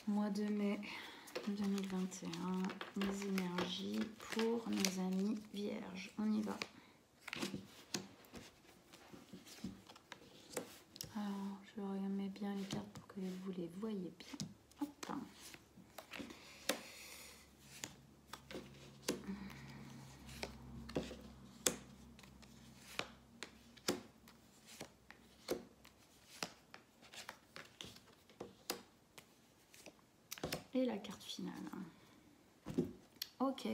Mois de mai 2021, les énergies pour nos amis vierges. On y va. Alors, je remets bien les cartes pour que vous les voyez bien. Hop. Et la carte finale. Ok.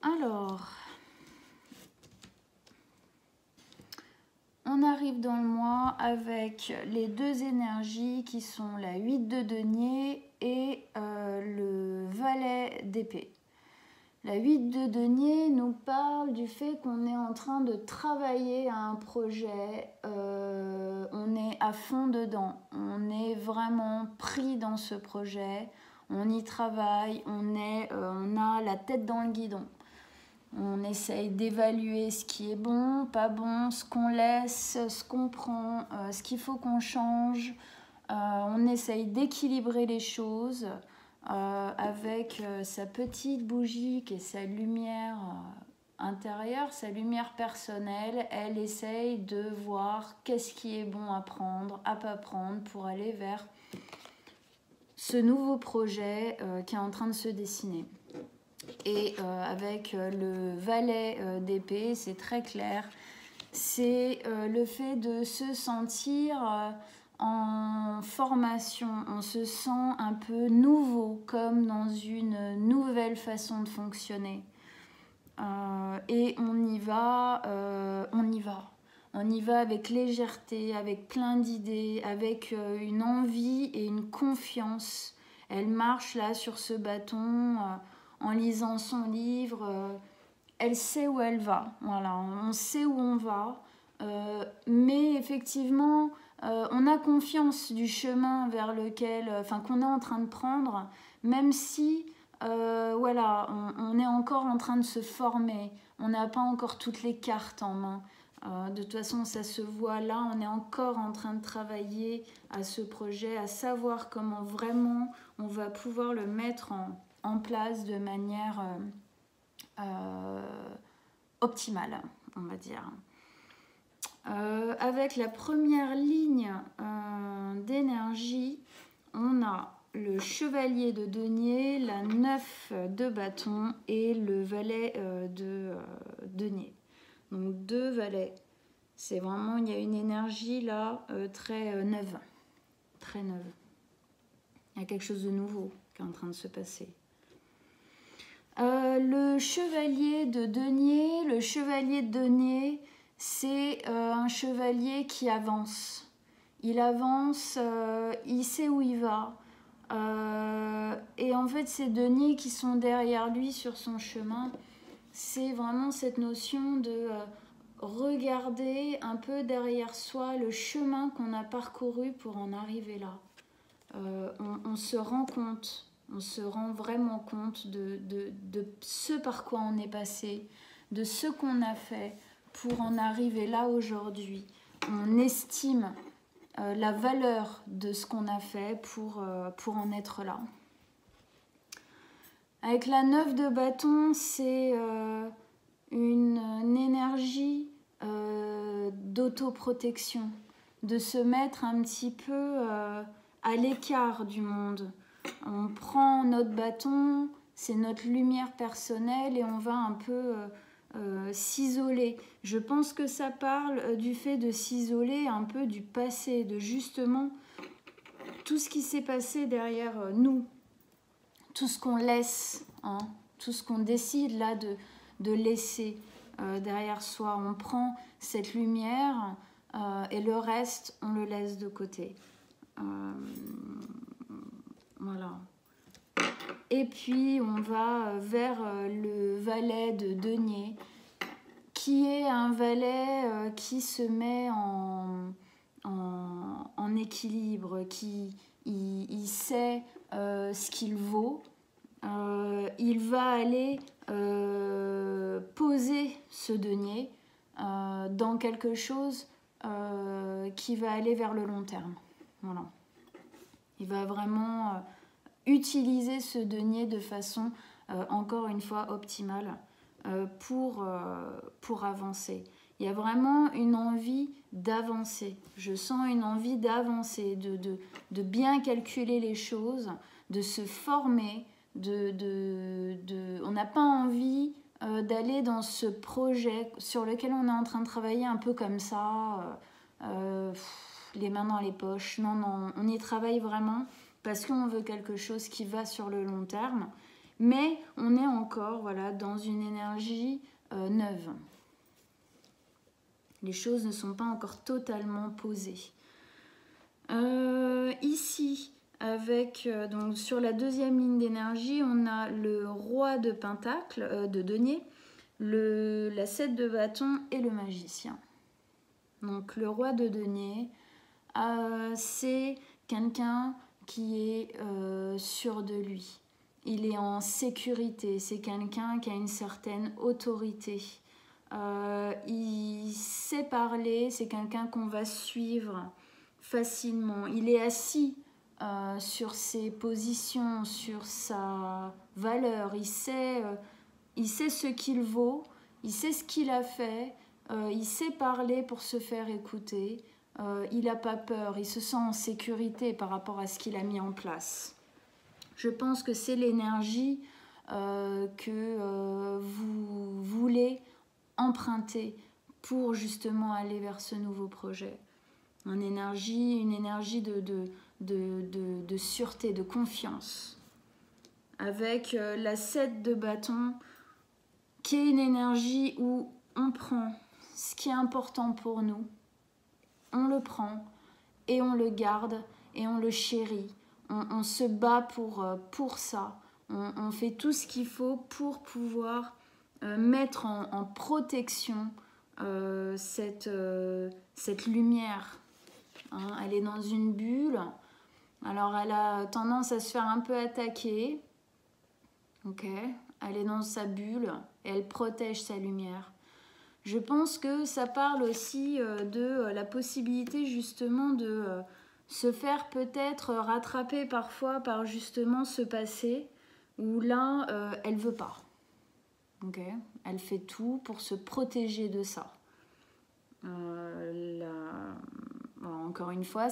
Alors, on arrive dans le mois avec les deux énergies qui sont la 8 de denier et le valet d'épée. La 8 de denier nous parle du fait qu'on est en train de travailler à un projet, on est à fond dedans, on est vraiment pris dans ce projet, on y travaille, on a la tête dans le guidon. On essaye d'évaluer ce qui est bon, pas bon, ce qu'on laisse, ce qu'on prend, ce qu'il faut qu'on change. On essaye d'équilibrer les choses. Avec sa petite bougie qui est sa lumière intérieure, sa lumière personnelle, elle essaye de voir qu'est-ce qui est bon à prendre, à pas prendre pour aller vers ce nouveau projet qui est en train de se dessiner. Et avec le valet d'épée, c'est très clair, c'est le fait de se sentir en formation, on se sent un peu nouveau, comme dans une nouvelle façon de fonctionner. Et on y va avec légèreté, avec plein d'idées, avec une envie et une confiance. Elle marche là sur ce bâton en lisant son livre. Elle sait où elle va, voilà, on sait où on va. Mais effectivement, on a confiance du chemin vers lequel, qu'on est en train de prendre, même si voilà, on est encore en train de se former, on n'a pas encore toutes les cartes en main. De toute façon, ça se voit là, on est encore en train de travailler à ce projet, à savoir comment vraiment on va pouvoir le mettre en place de manière optimale, on va dire. Avec la première ligne d'énergie, on a le chevalier de denier, la 9 de bâton et le valet de denier. Donc deux valets. C'est vraiment, il y a une énergie là très neuve. Très neuve. Il y a quelque chose de nouveau qui est en train de se passer. Le chevalier de denier, c'est un chevalier qui avance. Il avance, il sait où il va. Et en fait, ces deniers qui sont derrière lui sur son chemin, c'est vraiment cette notion de regarder un peu derrière soi le chemin qu'on a parcouru pour en arriver là. On se rend compte, on se rend vraiment compte de ce par quoi on est passé, de ce qu'on a fait pour en arriver là aujourd'hui. On estime la valeur de ce qu'on a fait pour en être là. Avec la 9 de bâton, c'est une énergie d'autoprotection, de se mettre un petit peu à l'écart du monde. On prend notre bâton, c'est notre lumière personnelle et on va un peu s'isoler. Je pense que ça parle du fait de s'isoler un peu du passé, de justement tout ce qui s'est passé derrière nous, tout ce qu'on laisse, hein, tout ce qu'on décide là de laisser derrière soi. On prend cette lumière et le reste, on le laisse de côté. Voilà. Et puis, on va vers le valet de denier, qui est un valet qui se met en équilibre, qui il sait ce qu'il vaut. Il va aller poser ce denier dans quelque chose qui va aller vers le long terme. Voilà. Il va vraiment utiliser ce denier de façon, encore une fois, optimale pour avancer. Il y a vraiment une envie d'avancer. Je sens une envie d'avancer, de bien calculer les choses, de se former, on n'a pas envie d'aller dans ce projet sur lequel on est en train de travailler un peu comme ça, les mains dans les poches. Non, non, on y travaille vraiment parce qu'on veut quelque chose qui va sur le long terme. Mais on est encore voilà, dans une énergie neuve. Les choses ne sont pas encore totalement posées. Ici, donc sur la deuxième ligne d'énergie, on a le roi de pentacle, de denier, la 7 de bâton et le magicien. Donc le roi de denier, c'est quelqu'un qui est sûr de lui. Il est en sécurité, c'est quelqu'un qui a une certaine autorité. Il sait parler, c'est quelqu'un qu'on va suivre facilement. Il est assis sur ses positions, sur sa valeur. Il sait ce qu'il vaut, il sait ce qu'il a fait, il sait parler pour se faire écouter. Il n'a pas peur, il se sent en sécurité par rapport à ce qu'il a mis en place. Je pense que c'est l'énergie que vous voulez emprunter pour justement aller vers ce nouveau projet. Une énergie de sûreté, de confiance. Avec la 7 de bâton, qui est une énergie où on prend ce qui est important pour nous, on le prend et on le garde et on le chérit. On se bat pour ça. On fait tout ce qu'il faut pour pouvoir mettre en protection cette lumière. Hein, elle est dans une bulle. Alors elle a tendance à se faire un peu attaquer. Ok, elle est dans sa bulle et elle protège sa lumière. Je pense que ça parle aussi de la possibilité justement de se faire peut-être rattraper parfois par justement ce passé où là, elle veut pas. Okay. Elle fait tout pour se protéger de ça. Encore une fois,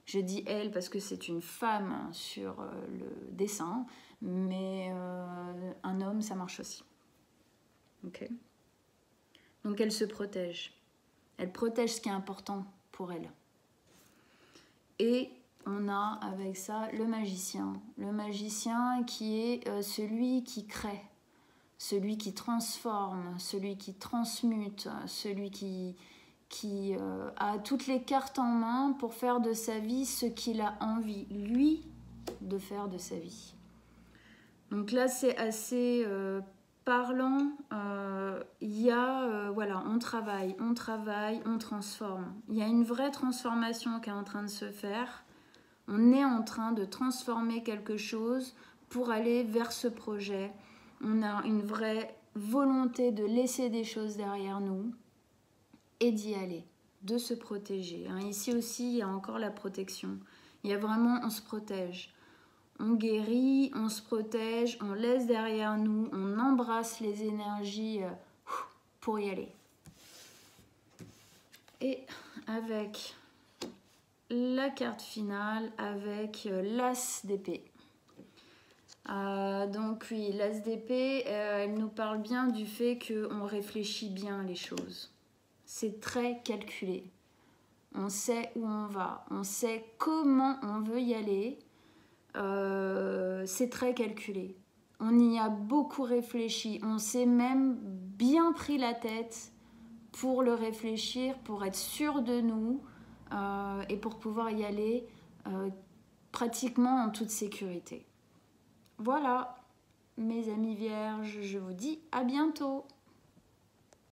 je dis elle parce que c'est une femme sur le dessin, mais un homme, ça marche aussi. Okay. Donc elle se protège. Elle protège ce qui est important pour elle. Et on a avec ça le magicien. Le magicien qui est celui qui crée, celui qui transforme, celui qui transmute, celui qui a toutes les cartes en main pour faire de sa vie ce qu'il a envie, lui, de faire de sa vie. Donc là, c'est assez parlant. Voilà, on travaille, on transforme. Il y a une vraie transformation qui est en train de se faire. On est en train de transformer quelque chose pour aller vers ce projet. On a une vraie volonté de laisser des choses derrière nous et d'y aller, de se protéger. Ici aussi, il y a encore la protection. Il y a vraiment, on se protège. On guérit, on se protège, on laisse derrière nous, on embrasse les énergies pour y aller. Et avec la carte finale, avec l'As d'épée. Donc oui, l'As d'épée, elle nous parle bien du fait qu'on réfléchit bien les choses. C'est très calculé. On sait où on va, on sait comment on veut y aller. C'est très calculé. On y a beaucoup réfléchi. On s'est même bien pris la tête pour le réfléchir, pour être sûr de nous et pour pouvoir y aller pratiquement en toute sécurité. Voilà, mes amis vierges, je vous dis à bientôt.